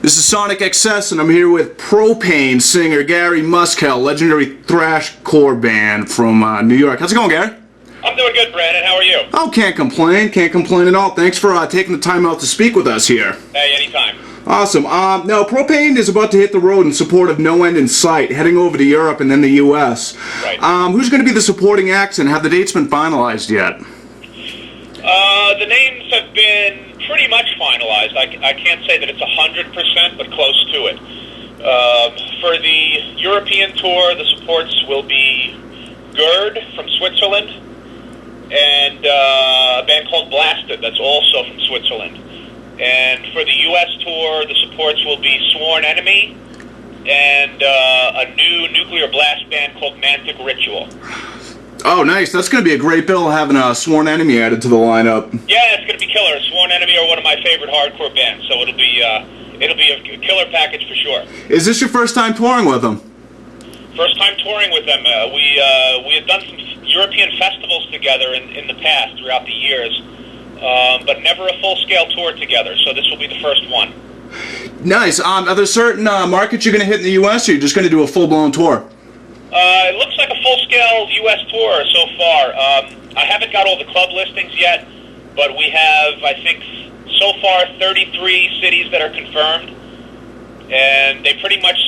This is Sonic XS, and I'm here with Propane singer Gary Meskil, legendary thrashcore band from New York. How's it going, Gary? I'm doing good, Brandon. How are you? Oh, can't complain at all. Thanks for taking the time out to speak with us here. Hey, anytime. Awesome. Now, Propane is about to hit the road in support of No End in Sight, heading over to Europe and then the U.S. Right. Who's going to be the supporting acts, and have the dates been finalized yet? The names have been pretty much finalized. I can't say that it's 100%, but close to it. For the European tour, the supports will be Gerd from Switzerland and a band called Blasted that's also from Switzerland. And for the U.S. tour, the supports will be Sworn Enemy and a new nuclear blast band called Mantic Ritual. Oh, nice. That's going to be a great bill having a Sworn Enemy added to the lineup. Yeah, it's going to be killer. Sworn Enemy are one of my favorite hardcore bands, so it'll be a killer package for sure. Is this your first time touring with them? First time touring with them. We had done some European festivals together in the past throughout the years, but never a full-scale tour together, so this will be the first one. Nice. Are there certain markets you're going to hit in the U.S., or you're just going to do a full-blown tour? It looks like a full-scale U.S. tour so far. I haven't got all the club listings yet, but we have, I think, so far 33 cities that are confirmed, and they pretty much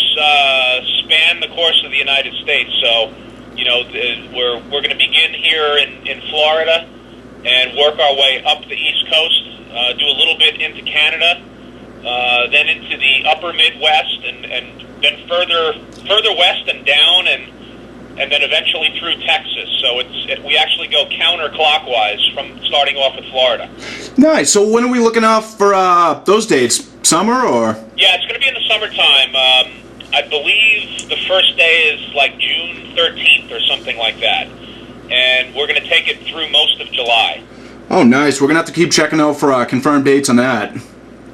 span the course of the United States. So, you know, we're going to begin here in Florida and work our way up the East Coast, do a little bit into Canada, then into the upper Midwest, and then further west and down, and then eventually through Texas. So we actually go counterclockwise from starting off with Florida. Nice. So when are we looking out for those dates? Summer or? Yeah, it's going to be in the summertime. I believe the first day is like June 13th or something like that. And we're going to take it through most of July. Oh, nice. We're going to have to keep checking out for confirmed dates on that.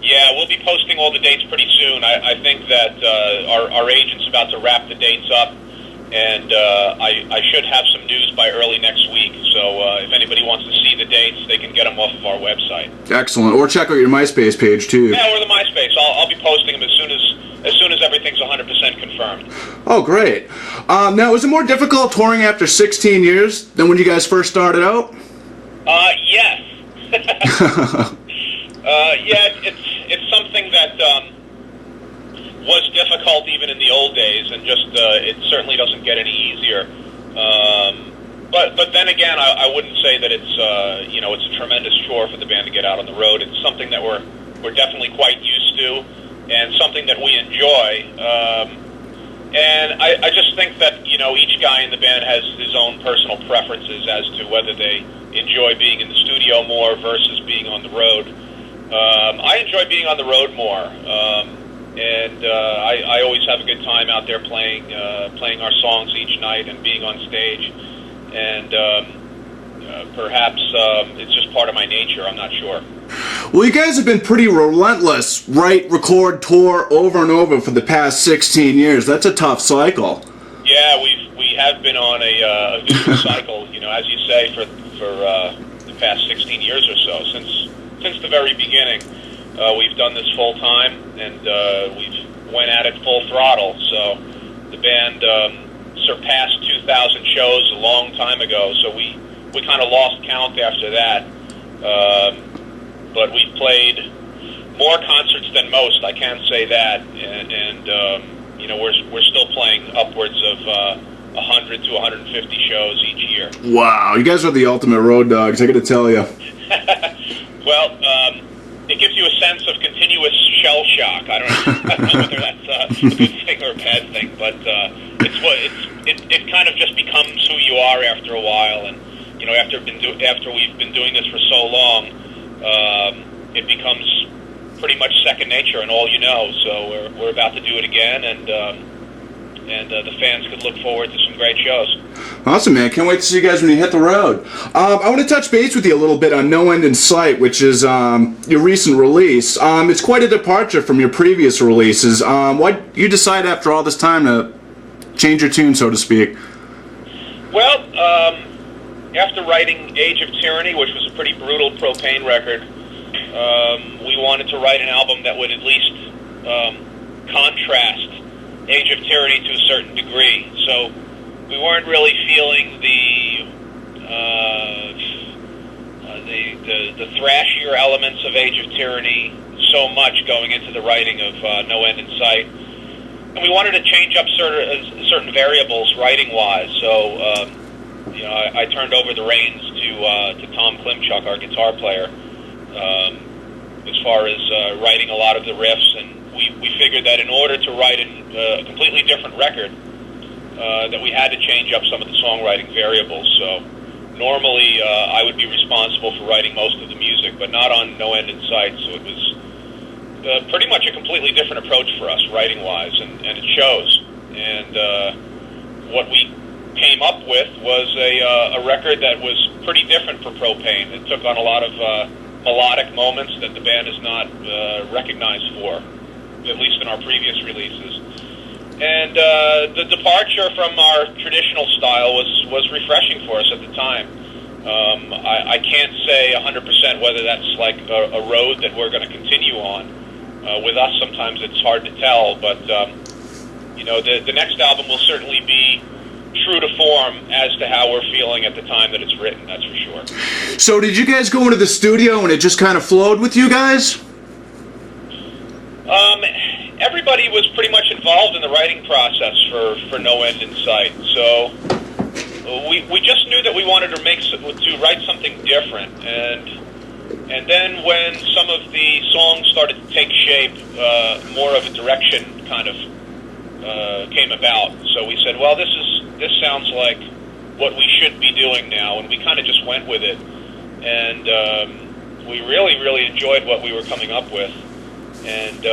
Yeah, we'll be posting all the dates pretty soon. I think that our agent's about to wrap the dates up, and I should have some news by early next week. So if anybody wants to see the dates, they can get them off of our website. Excellent. Or check out your MySpace page, too. Yeah, or the MySpace. I'll be posting them as soon as everything's 100% confirmed. Oh, great. Now, was it more difficult touring after 16 years than when you guys first started out? Yes. Yeah, it's something that was difficult even in the old days, and just it certainly doesn't get any easier. But then again, I wouldn't say that it's it's a tremendous chore for the band to get out on the road. It's something that we're definitely quite used to, and something that we enjoy. And I just think that each guy in the band has his own personal preferences as to whether they enjoy being in the studio more versus being on the road. I enjoy being on the road more, and I always have a good time out there playing our songs each night and being on stage. And perhaps it's just part of my nature. I'm not sure. Well, you guys have been pretty relentless, write, record, tour over and over for the past 16 years. That's a tough cycle. Yeah, we have been on a vicious cycle, as you say, for the past 16 years or so, since the very beginning. We've done this full time, and we've went at it full throttle. So the band surpassed 2,000 shows a long time ago. So we kind of lost count after that. But we played more concerts than most. I can say that, and we're still playing upwards of 100 to 150 shows each year. Wow, you guys are the ultimate road dogs, I got to tell you. Well, it gives you a sense of continuous shell shock. I don't know whether that's a good thing or a bad thing, but it kind of just becomes who you are after a while, and after we've been doing this for so long, it becomes pretty much second nature and all you know. So we're about to do it again, and the fans could look forward to some great shows. Awesome, man. Can't wait to see you guys when you hit the road. I want to touch base with you a little bit on No End in Sight, which is your recent release. It's quite a departure from your previous releases. Why you decide after all this time to change your tune, so to speak? Well, after writing Age of Tyranny, which was a pretty brutal Propane record, we wanted to write an album that would at least contrast Age of Tyranny to a certain degree. So we weren't really feeling the thrashier elements of Age of Tyranny so much going into the writing of No End in Sight, and we wanted to change up certain variables writing-wise. So I turned over the reins to Tom Klimchuk, our guitar player, as far as writing a lot of the riffs, and we figured that in order to write a completely different record, that we had to change up some of the songwriting variables. So normally I would be responsible for writing most of the music, but not on No End in Sight, so it was pretty much a completely different approach for us writing-wise, and it shows. And what we came up with was a record that was pretty different for Propane. It took on a lot of melodic moments that the band is not recognized for, at least in our previous releases. And the departure from our traditional style was refreshing for us at the time. I can't say 100% whether that's like a road that we're going to continue on. With us, sometimes it's hard to tell, but the next album will certainly be true to form as to how we're feeling at the time that it's written, that's for sure. So did you guys go into the studio and it just kind of flowed with you guys? Everybody was pretty much involved in the writing process for No End in Sight, so we just knew that we wanted to write something different, and then when some of the songs started to take shape, more of a direction kind of came about. So we said, well, this sounds like what we should be doing now, and we kind of just went with it. And we really, really enjoyed what we were coming up with. And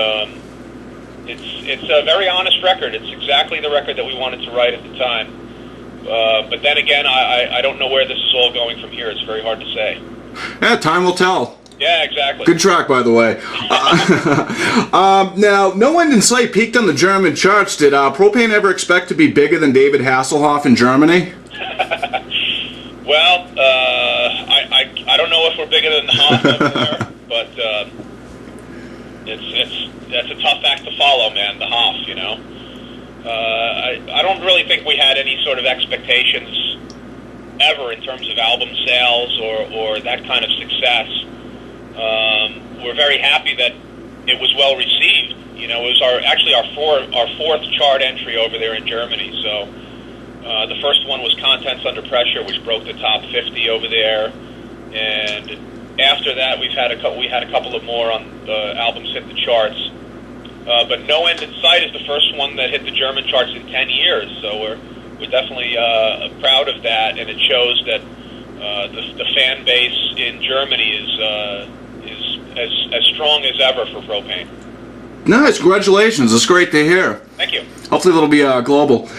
it's a very honest record. It's exactly the record that we wanted to write at the time. But then again, I don't know where this is all going from here. It's very hard to say. Yeah, time will tell. Yeah, exactly. Good track, by the way. Now, No End in Sight peaked on the German charts. Did Propane ever expect to be bigger than David Hasselhoff in Germany? Well, I don't know if we're bigger than the Hoff over there, but that's a tough act to follow, man. The Hoff, I don't really think we had any sort of expectations ever in terms of album sales or that kind of success. We're very happy that it was well received. It was our fourth chart entry over there in Germany. So the first one was Contents Under Pressure, which broke the top 50 over there, and after that we had a couple of more on albums hit the charts. But No End in Sight is the first one that hit the German charts in 10 years. So we're definitely proud of that, and it shows that the fan base in Germany is as strong as ever for Propane. Nice, congratulations. It's great to hear. Thank you. Hopefully it'll be global.